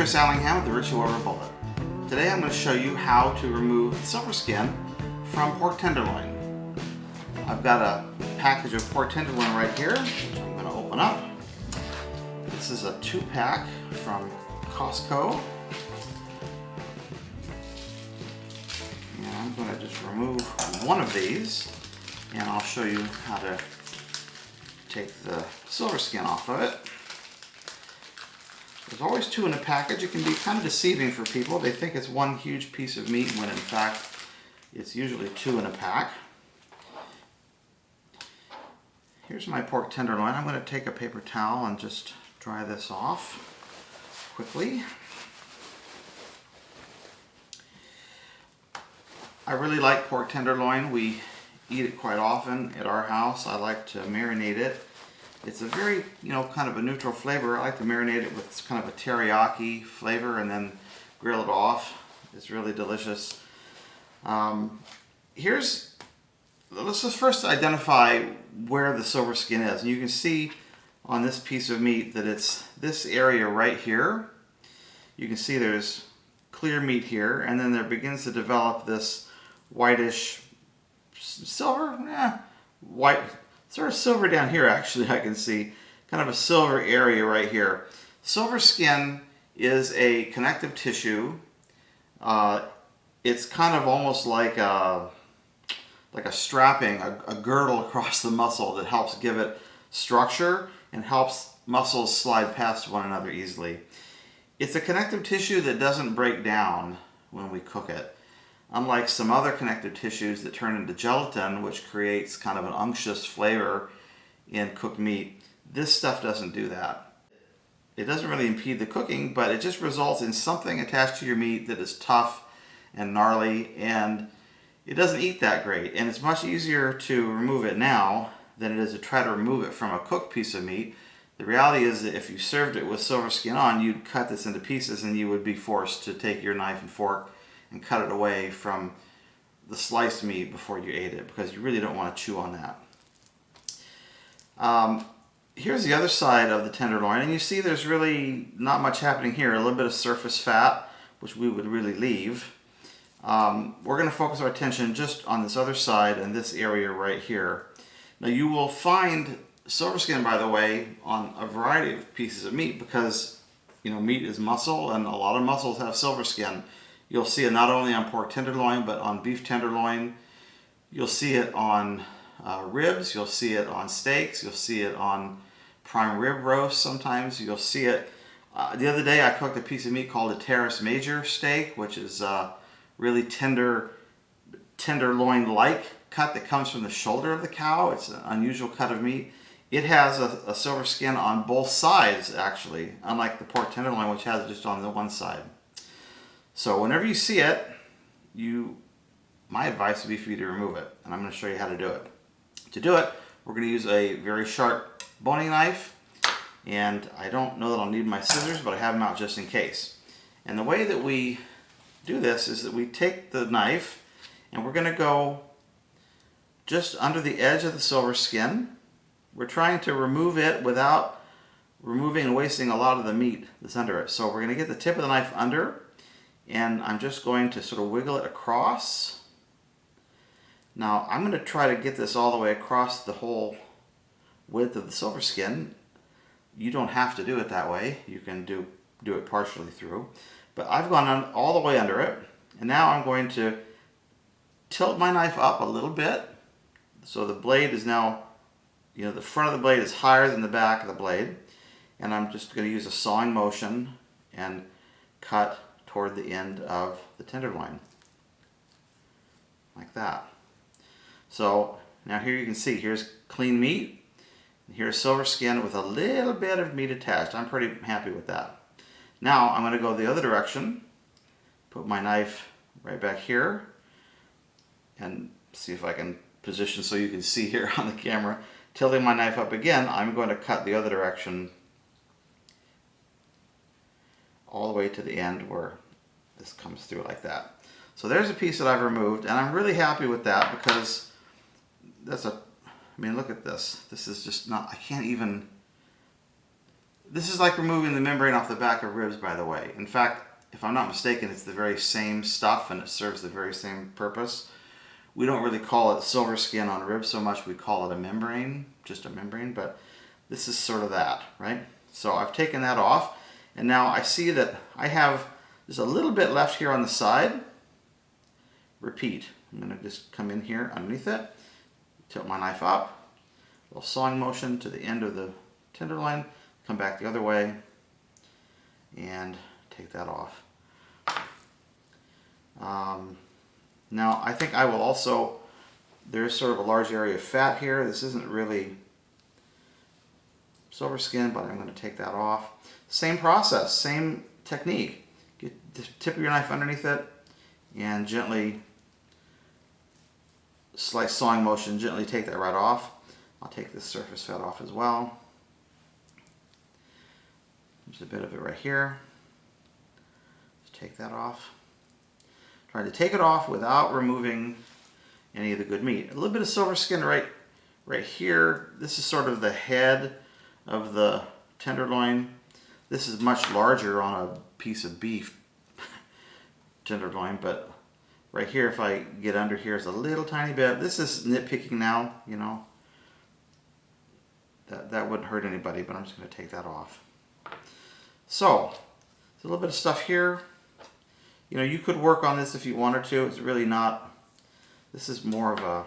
Chris Allingham with the Richie Weber Bullet. Today I'm going to show you how to remove Silverskin from pork tenderloin. I've got a package of pork tenderloin right here, which I'm going to open up. This is a 2-pack from Costco. And I'm going to just remove one of these, and I'll show you how to take the Silverskin off of it. There's always 2 in a package. It can be kind of deceiving for people. They think it's one huge piece of meat when in fact it's usually 2 in a pack. Here's my pork tenderloin. I'm going to take a paper towel and just dry this off quickly. I really like pork tenderloin. We eat it quite often at our house. I like to marinate it. It's a very, kind of a neutral flavor. I like to marinate it with kind of a teriyaki flavor and then grill it off. It's really delicious. Let's just first identify where the Silverskin is. And you can see on this piece of meat that it's this area right here. You can see there's clear meat here, and then there begins to develop this whitish silver, white, sort of silver down here actually. I can see kind of a silver area right here. Silverskin is a connective tissue. It's kind of almost like a strapping, a girdle across the muscle that helps give it structure and helps muscles slide past one another easily. It's a connective tissue that doesn't break down when we cook it. Unlike some other connective tissues that turn into gelatin, which creates kind of an unctuous flavor in cooked meat, this stuff doesn't do that. It doesn't really impede the cooking, but it just results in something attached to your meat that is tough and gnarly, and it doesn't eat that great. And it's much easier to remove it now than it is to try to remove it from a cooked piece of meat. The reality is that if you served it with Silverskin on, you'd cut this into pieces and you would be forced to take your knife and fork and cut it away from the sliced meat before you ate it, because you really don't want to chew on that. Here's the other side of the tenderloin, and you see there's really not much happening here. A little bit of surface fat, which we would really leave. We're going to focus our attention just on this other side and this area right here. Now you will find Silverskin, by the way, on a variety of pieces of meat, because meat is muscle, and a lot of muscles have Silverskin. You'll see it not only on pork tenderloin, but on beef tenderloin. You'll see it on ribs. You'll see it on steaks. You'll see it on prime rib roast sometimes. You'll see it. The other day I cooked a piece of meat called a Terrace Major steak, which is really tenderloin-like cut that comes from the shoulder of the cow. It's an unusual cut of meat. It has a Silverskin on both sides, actually, unlike the pork tenderloin, which has it just on the one side. So whenever you see it, my advice would be for you to remove it, and I'm going to show you how to do it. To do it, we're going to use a very sharp boning knife, and I don't know that I'll need my scissors, but I have them out just in case. And the way that we do this is that we take the knife, and we're going to go just under the edge of the Silverskin. We're trying to remove it without removing and wasting a lot of the meat that's under it. So we're going to get the tip of the knife under, and I'm just going to sort of wiggle it across. Now I'm going to try to get this all the way across the whole width of the Silverskin. You don't have to do it that way. You can do it partially through. But I've gone on all the way under it, and now I'm going to tilt my knife up a little bit. So the blade is now, the front of the blade is higher than the back of the blade. And I'm just going to use a sawing motion and cut toward the end of the tenderloin, like that. So now here you can see, here's clean meat, and here's Silverskin with a little bit of meat attached. I'm pretty happy with that. Now I'm going to go the other direction, put my knife right back here, and see if I can position so you can see here on the camera. Tilting my knife up again, I'm going to cut the other direction all the way to the end where this comes through like that. So there's a piece that I've removed, and I'm really happy with that, because look at this. This is just not, I can't even This is like removing the membrane off the back of ribs, by the way. In fact, if I'm not mistaken, it's the very same stuff and it serves the very same purpose. We don't really call it Silverskin on ribs so much, we call it a membrane, just a membrane, but this is sort of that, right? So I've taken that off, and now I see that I have, there's a little bit left here on the side. Repeat. I'm going to just come in here underneath it, tilt my knife up, a little sawing motion to the end of the tenderloin, come back the other way, and take that off. Now I think I will also, there's sort of a large area of fat here. This isn't really Silverskin, but I'm going to take that off. Same process, same technique. Get the tip of your knife underneath it and gently, slight sawing motion, gently take that right off. I'll take this surface fat off as well. There's a bit of it right here. Just take that off. Trying to take it off without removing any of the good meat. A little bit of Silverskin right here. This is sort of the head of the tenderloin. This is much larger on a piece of beef tenderloin, but right here, if I get under here, is a little tiny bit. This is nitpicking now, you know. That wouldn't hurt anybody, but I'm just going to take that off. So, there's a little bit of stuff here. You know, you could work on this if you wanted to. It's really not, this is more of a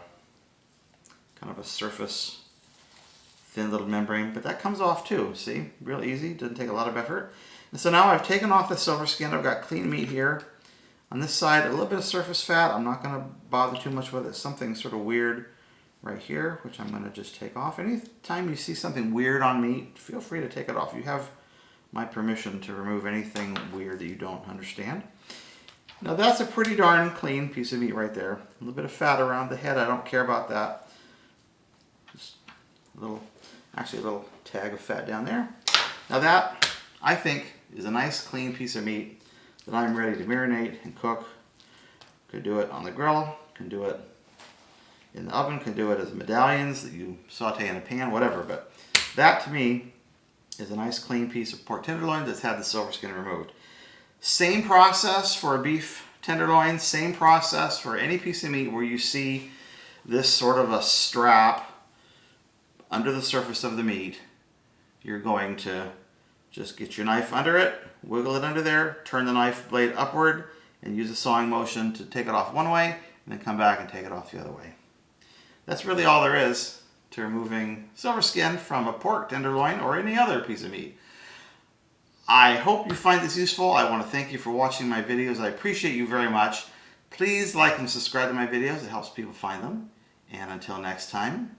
kind of a surface, thin little membrane, but that comes off too. See, real easy, doesn't take a lot of effort. And so now I've taken off the Silverskin. I've got clean meat here. On this side, a little bit of surface fat. I'm not going to bother too much with it. Something sort of weird right here, which I'm going to just take off. Anytime you see something weird on meat, feel free to take it off. You have my permission to remove anything weird that you don't understand. Now that's a pretty darn clean piece of meat right there. A little bit of fat around the head. I don't care about that. Just a little, actually a little tag of fat down there. Now that, I think, is a nice clean piece of meat that I'm ready to marinate and cook. Could do it on the grill, can do it in the oven, can do it as medallions that you saute in a pan, whatever. But that to me is a nice clean piece of pork tenderloin that's had the Silverskin removed. Same process for a beef tenderloin, same process for any piece of meat where you see this sort of a strap under the surface of the meat. You're going to just get your knife under it, wiggle it under there, turn the knife blade upward, and use a sawing motion to take it off one way, and then come back and take it off the other way. That's really all there is to removing Silverskin from a pork tenderloin or any other piece of meat. I hope you find this useful. I want to thank you for watching my videos. I appreciate you very much. Please like and subscribe to my videos. It helps people find them. And until next time,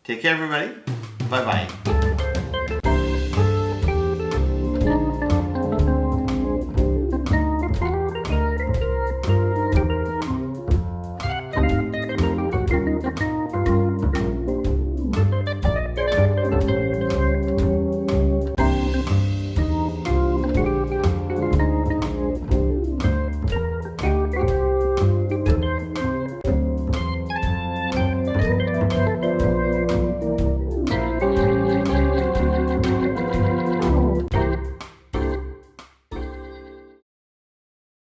take care everybody. Bye-bye.